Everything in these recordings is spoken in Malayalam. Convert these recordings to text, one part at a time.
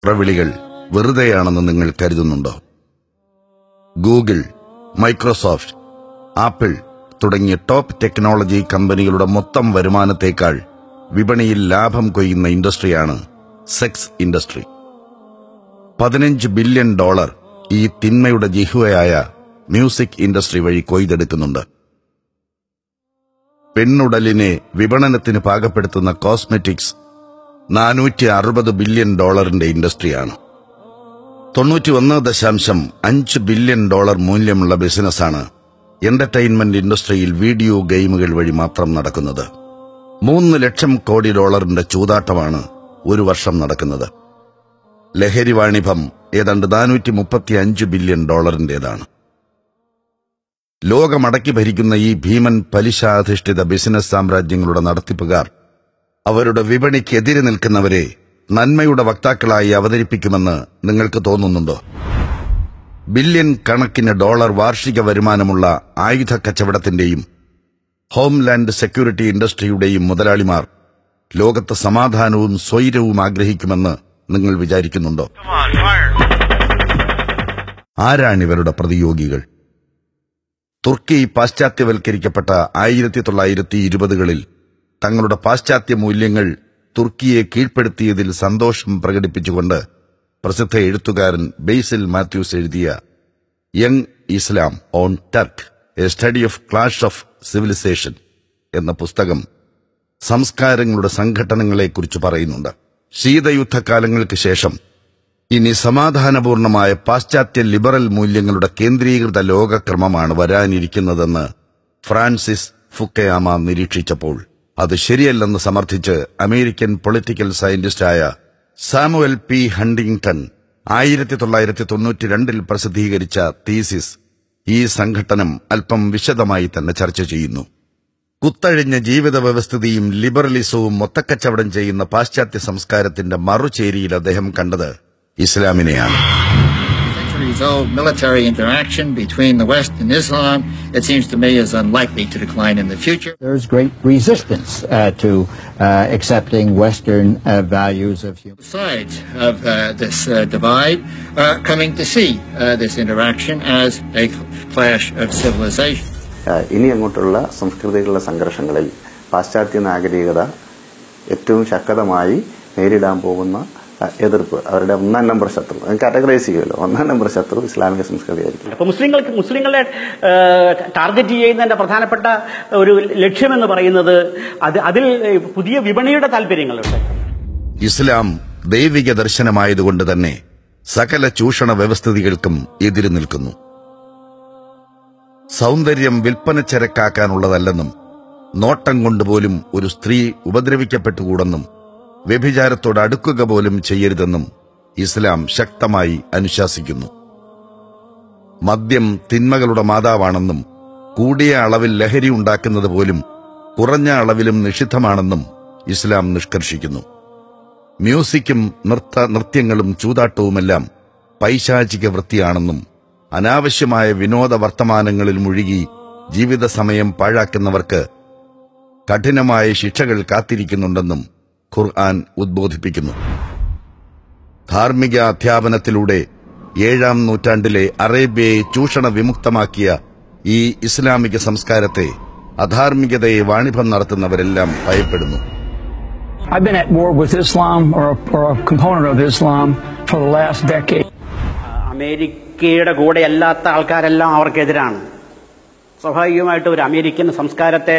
പ്രവിളികൾ വെറുതെയാണെന്ന് നിങ്ങൾ കരുതുന്നുണ്ടോ? ഗൂഗിൾ, മൈക്രോസോഫ്റ്റ്, ആപ്പിൾ തുടങ്ങിയ ടോപ്പ് ടെക്നോളജി കമ്പനികളുടെ മൊത്തം വരുമാനത്തേക്കാൾ വിപണിയിൽ ലാഭം കൊയ്യുന്ന ഇൻഡസ്ട്രിയാണ് സെക്സ് ഇൻഡസ്ട്രി. $15 ബില്യൺ ഈ തിന്മയുടെ ജിഹ്വയായ മ്യൂസിക് ഇൻഡസ്ട്രി വഴി കൊയ്തെടുക്കുന്നുണ്ട്. പെണ്ണുടലിനെ വിപണനത്തിന് പാകപ്പെടുത്തുന്ന കോസ്മെറ്റിക്സ് $460 ബില്യൺ ഇൻഡസ്ട്രിയാണ്. $91.5 ബില്യൺ മൂല്യമുള്ള ബിസിനസ്സാണ് എന്റർടൈൻമെന്റ് ഇൻഡസ്ട്രിയിൽ വീഡിയോ ഗെയിമുകൾ വഴി മാത്രം നടക്കുന്നത്. $3 ലക്ഷം കോടി ചൂതാട്ടമാണ് ഒരു വർഷം നടക്കുന്നത്. ലഹരി വാണിഭം ഏതാണ്ട് $435 ബില്യൺ ലോകമടക്കി ഭരിക്കുന്ന ഈ ഭീമൻ പലിശാധിഷ്ഠിത ബിസിനസ് സാമ്രാജ്യങ്ങളുടെ നടത്തിപ്പുകാർ അവരുടെ വിപണിക്കെതിരെ നിൽക്കുന്നവരെ നന്മയുടെ വക്താക്കളായി അവതരിപ്പിക്കുമെന്ന് നിങ്ങൾക്ക് തോന്നുന്നുണ്ടോ? ബില്യൺ കണക്കിന് വാർഷിക വരുമാനമുള്ള ആയുധ കച്ചവടത്തിന്റെയും ഹോംലാൻഡ് സെക്യൂരിറ്റി ഇൻഡസ്ട്രിയുടെയും മുതലാളിമാർ ലോകത്ത് സമാധാനവും സ്വൈരവും ആഗ്രഹിക്കുമെന്ന് നിങ്ങൾ വിചാരിക്കുന്നുണ്ടോ? ആരാണിവരുടെ പ്രതിയോഗികൾ? തുർക്കി പാശ്ചാത്യവൽക്കരിക്കപ്പെട്ട 1920കളിൽ തങ്ങളുടെ പാശ്ചാത്യ മൂല്യങ്ങൾ തുർക്കിയെ കീഴ്പ്പെടുത്തിയതിൽ സന്തോഷം പ്രകടിപ്പിച്ചുകൊണ്ട് പ്രസിദ്ധ എഴുത്തുകാരൻ ബേസിൽ മാത്യൂസ് എഴുതിയ young Islam on trek, a study of clash of civilisation എന്ന പുസ്തകം സംസ്കാരങ്ങളുടെ സംഘട്ടനങ്ങളെക്കുറിച്ച് പറയുന്നുണ്ട്. ശീതയുദ്ധകാലങ്ങൾക്ക് ശേഷം ഇനി സമാധാനപൂർണമായ പാശ്ചാത്യ ലിബറൽ മൂല്യങ്ങളുടെ കേന്ദ്രീകൃത ലോകക്രമമാണ് വരാനിരിക്കുന്നതെന്ന് ഫ്രാൻസിസ് ഫുക്കയാമ നിരീക്ഷിച്ചപ്പോൾ അത് ശരിയല്ലെന്ന് സമർത്ഥിച്ച് അമേരിക്കൻ പൊളിറ്റിക്കൽ സയന്റിസ്റ്റായ സാമുവൽ പി ഹണ്ടിങ്ടൺ 1992 പ്രസിദ്ധീകരിച്ച തീസിസ് ഈ സംഘട്ടനം അല്പം വിശദമായി തന്നെ ചർച്ച ചെയ്യുന്നു. കുത്തഴിഞ്ഞ ജീവിത വ്യവസ്ഥിതിയും ലിബറലിസവും മൊത്തക്കച്ചവടം ചെയ്യുന്ന പാശ്ചാത്യ സംസ്കാരത്തിന്റെ മറുചേരിയിൽ അദ്ദേഹം കണ്ടത് ഇസ്ലാമിനെയാണ്. Centuries-old military interaction between the West and Islam, it seems to me, is unlikely to decline in the future. There is great resistance to accepting Western values of human. Sides of this divide are coming to see this interaction as a clash of civilization. ഇനി അങ്ങോട്ടുള്ള സംസ്കൃതികളുടെ സംഘർഷങ്ങളിൽ പാശ്ചാത്യ നാഗരികത ഏറ്റവും ശക്തമായി നേരിടാൻ പോകുന്ന എതിർപ്പ്, അവരുടെ ഒന്നാം നമ്പർ ശത്രു കാറ്റഗറൈസ് ചെയ്യുമല്ലോ, ഒന്നാം നമ്പർ ശത്രു ഇസ്ലാമിക സംസ്കൃതിയായിരിക്കും. അപ്പൊ മുസ്ലിങ്ങളെ ടാർഗറ്റ് ചെയ്യുന്നതിന്റെ പ്രധാനപ്പെട്ട ഒരു ലക്ഷ്യമെന്ന് പറയുന്നത് അതിൽ പുതിയ വിപണിയുടെ താല്പര്യങ്ങളുണ്ട്. ഇസ്ലാം ദൈവിക ദർശനമായതുകൊണ്ട് തന്നെ സകല ചൂഷണ വ്യവസ്ഥിതികൾക്കും എതിര് നിൽക്കുന്നു. സൗന്ദര്യം വിൽപ്പനച്ചരക്കാക്കാനുള്ളതല്ലെന്നും നോട്ടം കൊണ്ടുപോലും ഒരു സ്ത്രീ ഉപദ്രവിക്കപ്പെട്ടുകൂടെന്നും വ്യഭിചാരത്തോട് അടുക്കുക പോലും ചെയ്യരുതെന്നും ഇസ്ലാം ശക്തമായി അനുശാസിക്കുന്നു. മദ്യം തിന്മകളുടെ മാതാവാണെന്നും കൂടിയ അളവിൽ ലഹരി ഉണ്ടാക്കുന്നത് പോലും കുറഞ്ഞ അളവിലും നിഷിദ്ധമാണെന്നും ഇസ്ലാം നിഷ്കർഷിക്കുന്നു. മ്യൂസിക്കും നൃത്യങ്ങളും ചൂതാട്ടവുമെല്ലാം പൈശാചിക വൃത്തിയാണെന്നും അനാവശ്യമായ വിനോദ വർത്തമാനങ്ങളിൽ മുഴുകി ജീവിത സമയം പാഴാക്കുന്നവർക്ക് കഠിനമായ ശിക്ഷകൾ കാത്തിരിക്കുന്നുണ്ടെന്നും ഖുർആൻ ഉദ്ബോധിപ്പിക്കുന്നു. ധാർമ്മിക അധ്യാപനത്തിലൂടെ 7-ാം നൂറ്റാണ്ടിലെ അറേബ്യയെ ചൂഷണ വിമുക്തമാക്കിയ ഈ ഇസ്ലാമിക സംസ്കാരത്തെ അധാർമികതയെ വാണിഭം നടത്തുന്നവരെല്ലാം ഭയപ്പെടുന്നു. I've been at war with Islam or a component of Islam for the last decade. അമേരിക്കയുടെ കൂടെ അല്ലാത്ത ആൾക്കാരെല്ലാം അവർക്കെതിരാണ്. സ്വാഭാവികമായിട്ട് ഒരു അമേരിക്കൻ സംസ്കാരത്തെ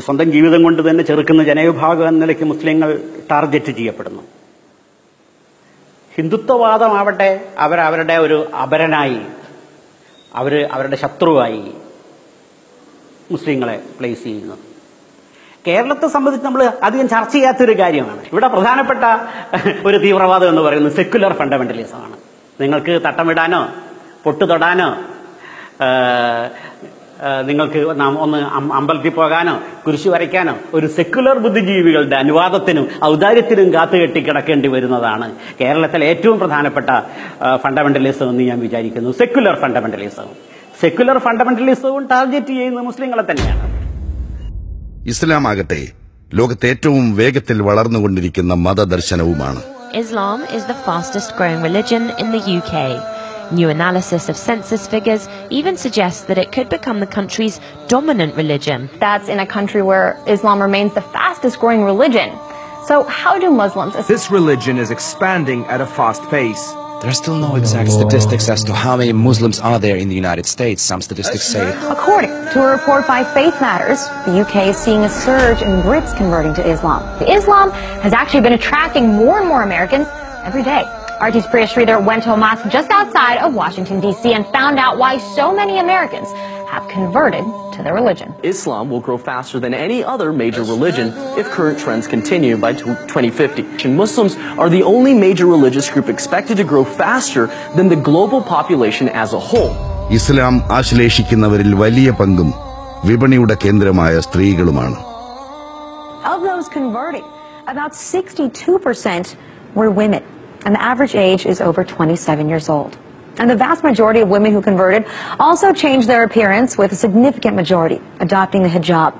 സ്വന്തം ജീവിതം കൊണ്ട് തന്നെ ചെറുക്കുന്ന ജനവിഭാഗം എന്ന നിലയ്ക്ക് മുസ്ലിങ്ങൾ ടാർഗറ്റ് ചെയ്യപ്പെടുന്നു. ഹിന്ദുത്വവാദമാവട്ടെ അവരവരുടെ ഒരു അപരനായി, അവരുടെ ശത്രുവായി മുസ്ലിങ്ങളെ പ്ലേസ് ചെയ്യുന്നു. കേരളത്തെ സംബന്ധിച്ച് നമ്മൾ അധികം ചർച്ച ചെയ്യാത്തൊരു കാര്യമാണ്. ഇവിടെ പ്രധാനപ്പെട്ട ഒരു തീവ്രവാദം എന്ന് പറയുന്നത് സെക്യുലർ ഫണ്ടമെന്റലിസമാണ്. നിങ്ങൾക്ക് തട്ടമിടാനോ പൊട്ടു തൊടാനോ നിങ്ങൾക്ക് ഒന്ന് അമ്പലത്തിൽ പോകാനോ കുരിശു വരയ്ക്കാനോ ഒരു സെക്യുലർ ബുദ്ധിജീവികളുടെ അനുവാദത്തിനും ഔദാര്യത്തിനും കാത്തുകെട്ടി കിടക്കേണ്ടി വരുന്നതാണ് കേരളത്തിലെ ഏറ്റവും പ്രധാനപ്പെട്ട ഫണ്ടമെന്റലിസം എന്ന് ഞാൻ വിചാരിക്കുന്നു. സെക്യുലർ ഫണ്ടമെന്റലിസവും ടാർഗറ്റ് ചെയ്യുന്ന മുസ്ലിങ്ങളെ തന്നെയാണ്. ഇസ്ലാമാകട്ടെ ലോകത്തെ ഏറ്റവും വേഗത്തിൽ വളർന്നുകൊണ്ടിരിക്കുന്ന മതദർശനവുമാണ്. Islam is the fastest growing religion in the UK. New analysis of census figures even suggests that it could become the country's dominant religion. That's in a country where Islam remains the fastest growing religion. So how do Muslims... This religion is expanding at a fast pace. There are still no exact statistics as to how many Muslims are there in the United States. Some statistics say... According to a report by Faith Matters, the UK is seeing a surge in Brits converting to Islam. Islam has actually been attracting more and more Americans every day. RT's Priya Sridhar went to a mosque just outside of Washington, D.C. and found out why so many Americans have converted to their religion. Islam will grow faster than any other major religion if current trends continue by 2050. Muslims are the only major religious group expected to grow faster than the global population as a whole. ഇസ്ലാം ആശ്ലേഷിക്കുന്നവരിൽ വലിയ പങ്കും വിപണിയുടെ കേന്ദ്രമായ സ്ത്രീകളുമാണ്. Of those converting, about 62% were women, and the average age is over 27 years old. And the vast majority of women who converted also changed their appearance, with a significant majority adopting the hijab.